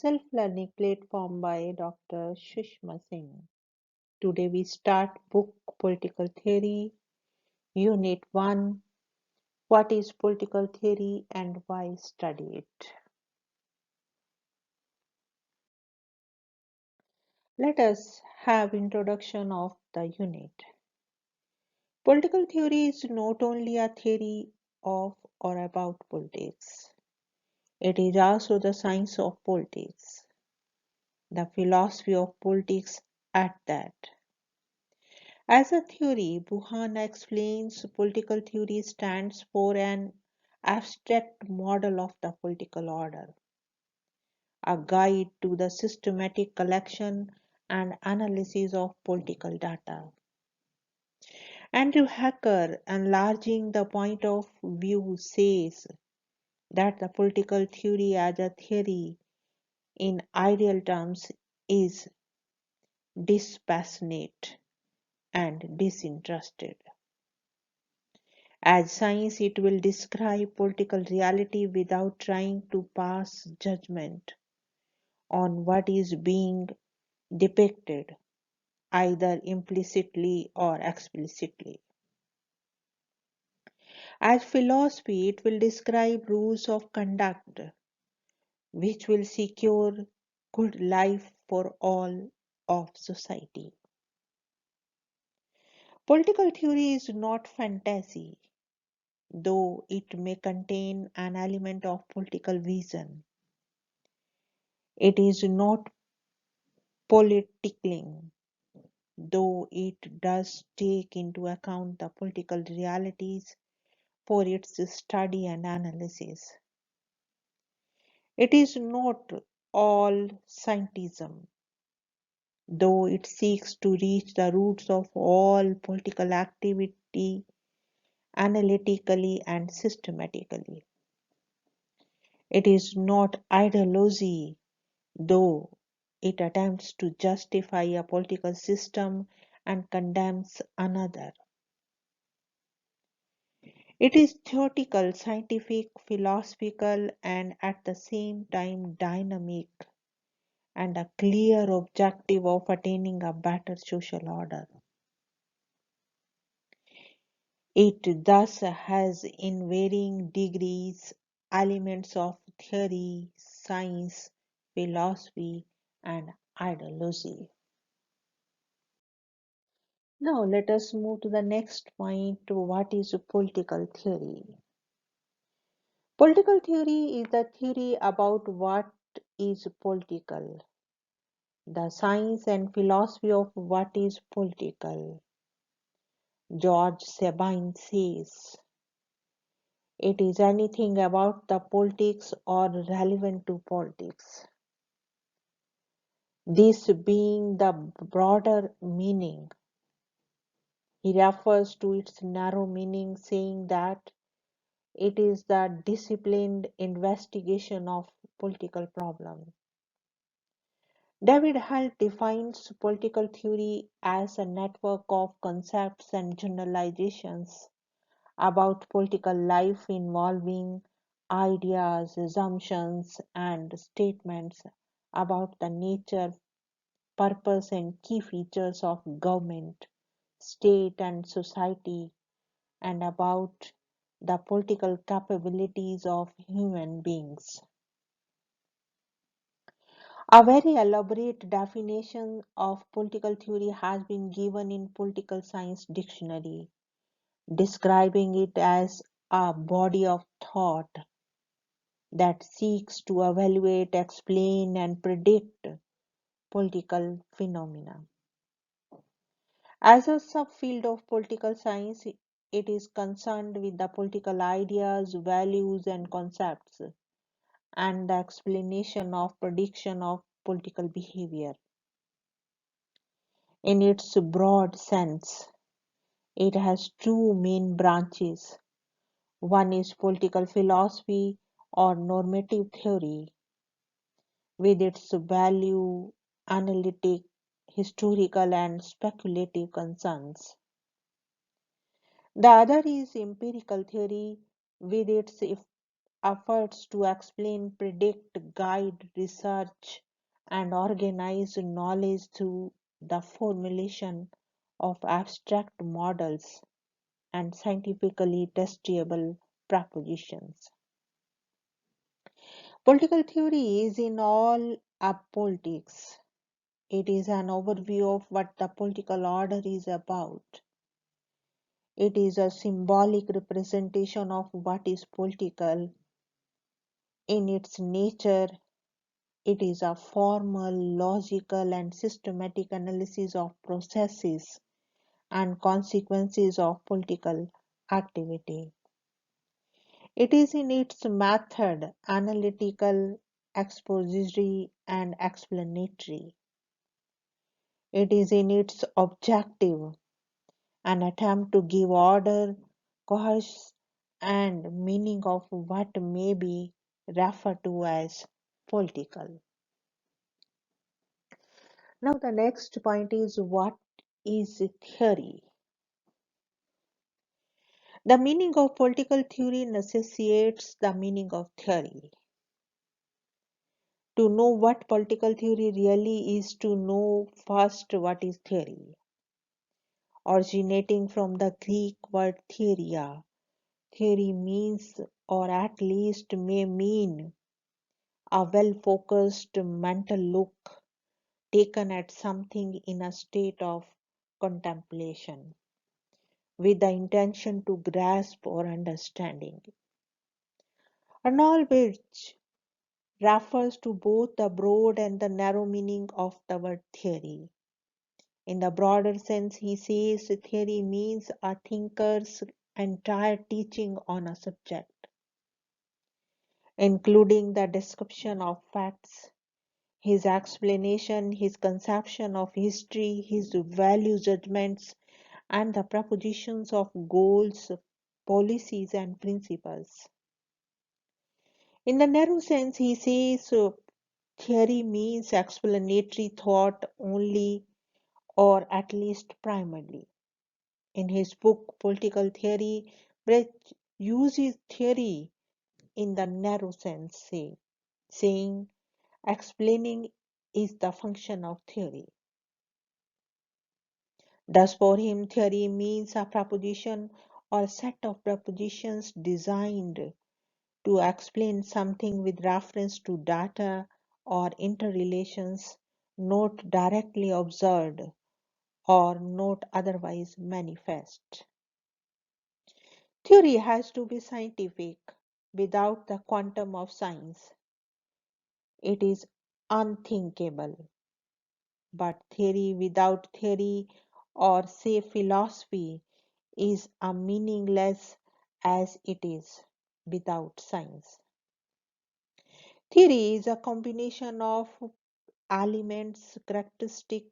self-learning platform by Dr. Sushma Singh. Today we start book Political Theory, Unit 1. What is political theory and why study it? Let us have introduction of the unit. Political theory is not only a theory of or about politics. It is also the science of politics, the philosophy of politics at that. As a theory, Buchan explains political theory stands for an abstract model of the political order, a guide to the systematic collection and analysis of political data. Andrew Hacker, enlarging the point of view, says that the political theory as a theory in ideal terms is dispassionate and disinterested. As science, it will describe political reality without trying to pass judgment on what is being depicted, either implicitly or explicitly. As philosophy, it will describe rules of conduct which will secure good life for all of society. Political theory is not fantasy, though it may contain an element of political vision. It is not politicking, though it does take into account the political realities for its study and analysis. It is not all scientism, though it seeks to reach the roots of all political activity analytically and systematically. It is not ideology, though it attempts to justify a political system and condemns another. It is theoretical, scientific, philosophical, and at the same time dynamic, and a clear objective of attaining a better social order. It thus has in varying degrees elements of theory, science, philosophy, and ideology. Now let us move to the next point, to what is political theory. Political theory is the theory about what is political, the science and philosophy of what is political. George Sabine says, it is anything about the politics or relevant to politics. This being the broader meaning, he refers to its narrow meaning, saying that it is the disciplined investigation of political problems. David Hull defines political theory as a network of concepts and generalizations about political life involving ideas, assumptions, and statements about the nature, purpose, and key features of government, state, and society, and about the political capabilities of human beings. A very elaborate definition of political theory has been given in Political Science Dictionary, describing it as a body of thought that seeks to evaluate, explain, and predict political phenomena. As a subfield of political science, it is concerned with the political ideas, values, and concepts, and the explanation of prediction of political behavior. In its broad sense, it has two main branches. One is political philosophy or normative theory, with its value, analytic, historical, and speculative concerns. The other is empirical theory, with its efforts to explain, predict, guide research, and organize knowledge through the formulation of abstract models and scientifically testable propositions. Political theory is in all up politics. It is an overview of what the political order is about. It is a symbolic representation of what is political in its nature. It is a formal, logical, and systematic analysis of processes and consequences of political activity. It is in its method analytical, expository, and explanatory. It is in its objective an attempt to give order, course, and meaning of what may be referred to as political. Now, the next point is what is theory? The meaning of political theory necessitates the meaning of theory. To know what political theory really is, to know first what is theory. Originating from the Greek word theoria, theory means, or at least may mean, a well focused mental look taken at something in a state of contemplation with the intention to grasp or understanding, and all which refers to both the broad and the narrow meaning of the word theory. In the broader sense, he says theory means a thinker's entire teaching on a subject, including the description of facts, his explanation, his conception of history, his value judgments, and the propositions of goals, policies, and principles. In the narrow sense, he says theory means explanatory thought only, or at least primarily. In his book Political Theory, Brecht uses theory in the narrow sense, saying explaining is the function of theory. Thus, for him, theory means a proposition or set of propositions designed to explain something with reference to data or interrelations not directly observed or not otherwise manifest. Theory has to be scientific. Without the quantum of science, it is unthinkable. But theory without theory, or say philosophy, is as meaningless as it is without science. Theory is a combination of elements characteristic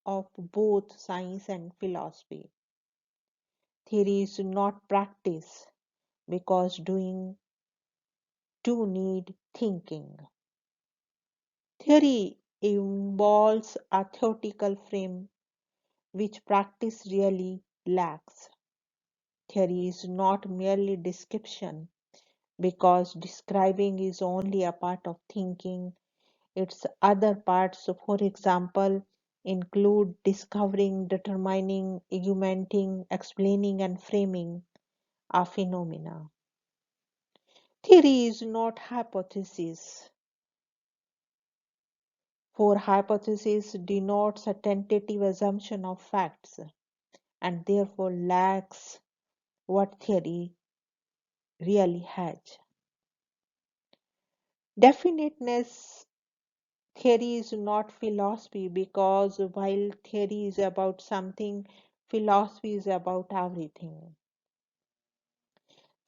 of both science and philosophy. Theory is not practice because doing do need thinking. Theory involves a theoretical frame which practice really lacks. Theory is not merely description because describing is only a part of thinking. Its other parts, for example, include discovering, determining, argumenting, explaining, and framing a phenomena. Theory is not hypothesis, for hypothesis denotes a tentative assumption of facts and therefore lacks what theory really has. Definiteness. Theory is not philosophy because while theory is about something, philosophy is about everything.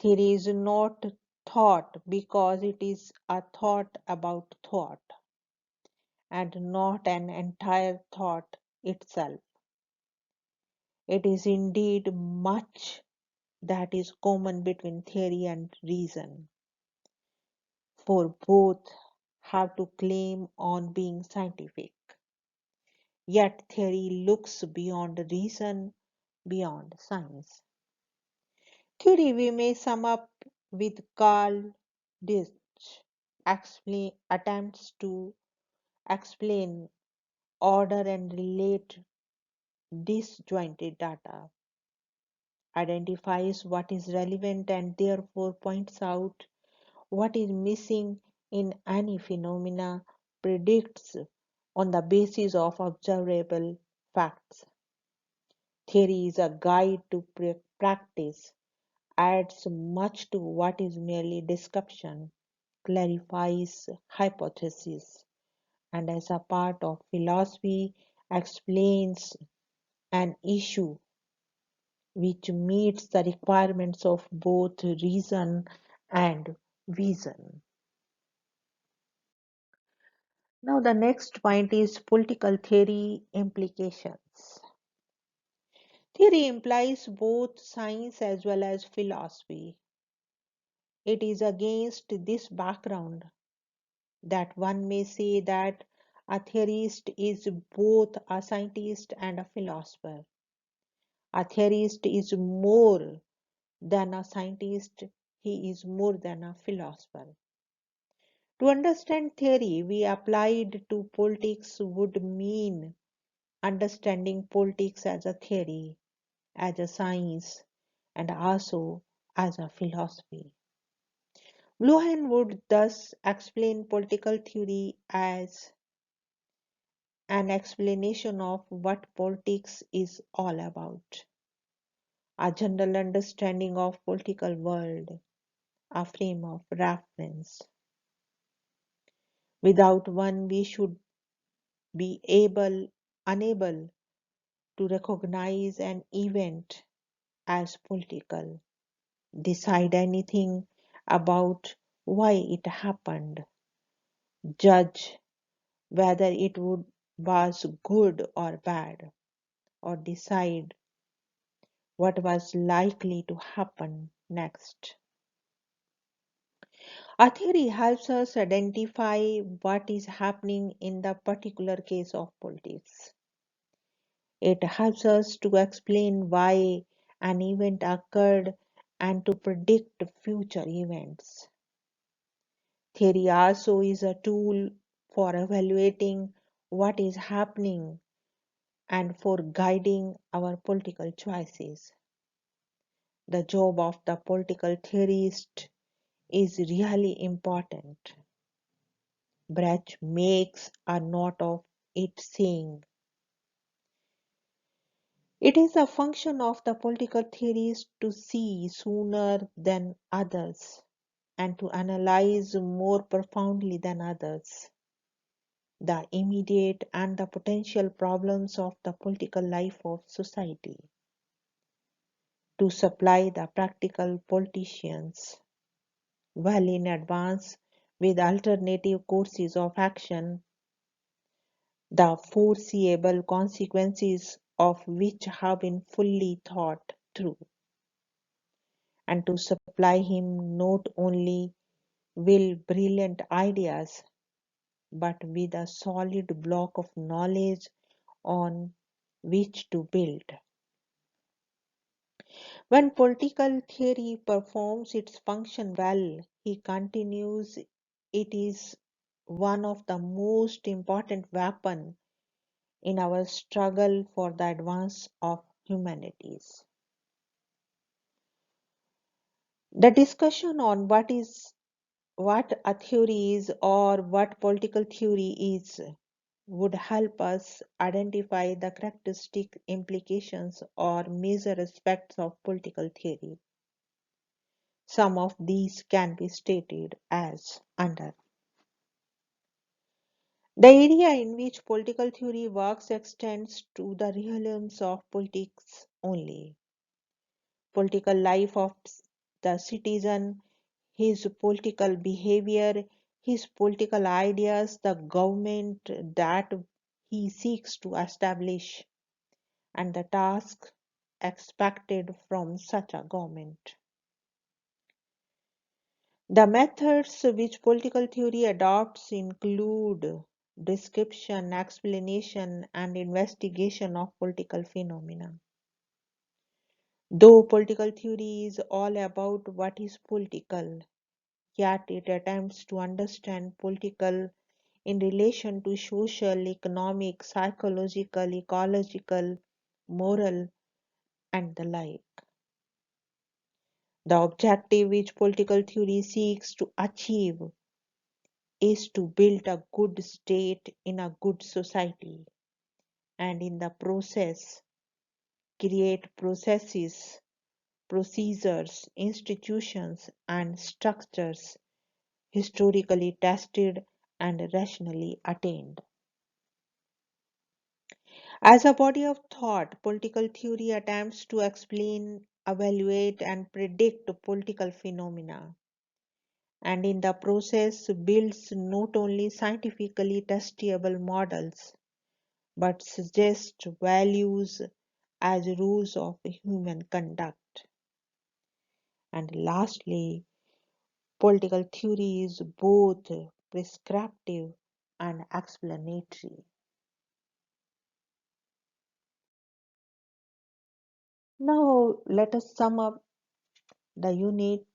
Theory is not thought because it is a thought about thought and not an entire thought itself. It is indeed much that is common between theory and reason, for both have to claim on being scientific. Yet theory looks beyond reason, beyond science. Theory we may sum up with Carl This attempts to explain, order, and relate disjointed data, identifies what is relevant, and therefore points out what is missing in any phenomena, predicts on the basis of observable facts. Theory is a guide to practice, adds much to what is merely description, clarifies hypotheses, and as a part of philosophy explains an issue which meets the requirements of both reason and vision. Now, the next point is political theory implications. Theory implies both science as well as philosophy. It is against this background that one may say that a theorist is both a scientist and a philosopher. A theorist is more than a scientist, he is more than a philosopher. To understand theory we applied to politics would mean understanding politics as a theory, as a science, and also as a philosophy. Bluhan would thus explain political theory as an explanation of what politics is all about, a general understanding of political world, a frame of reference. Without one we should be unable to recognize an event as political, decide anything about why it happened, judge whether was good or bad, or decide what was likely to happen next. A theory helps us identify what is happening in the particular case of politics. It helps us to explain why an event occurred and to predict future events. Theory also is a tool for evaluating what is happening and for guiding our political choices. The job of the political theorist is really important. Brecht makes a note of it, saying, "It is a function of the political theorist to see sooner than others and to analyze more profoundly than others the immediate and the potential problems of the political life of society, to supply the practical politicians well in advance with alternative courses of action, the foreseeable consequences of which have been fully thought through, and to supply him not only with brilliant ideas but with a solid block of knowledge on which to build." When political theory performs its function well, he continues, it is one of the most important weapons in our struggle for the advance of humanities. The discussion on what a theory is or what political theory is would help us identify the characteristic implications or major aspects of political theory. Some of these can be stated as under. The area in which political theory works extends to the realms of politics only. Political life of the citizen, his political behavior, his political ideas, the government that he seeks to establish, and the tasks expected from such a government. The methods which political theory adopts include description, explanation, and investigation of political phenomena. Though political theory is all about what is political, yet it attempts to understand political in relation to social, economic, psychological, ecological, moral, and the like. The objective which political theory seeks to achieve is to build a good state in a good society, and in the process create processes, procedures, institutions, and structures historically tested and rationally attained. As a body of thought, political theory attempts to explain, evaluate, and predict political phenomena, and in the process builds not only scientifically testable models but suggests values as rules of human conduct. And lastly, political theory is both prescriptive and explanatory. Now, let us sum up the unit,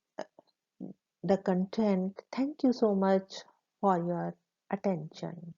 the content. Thank you so much for your attention.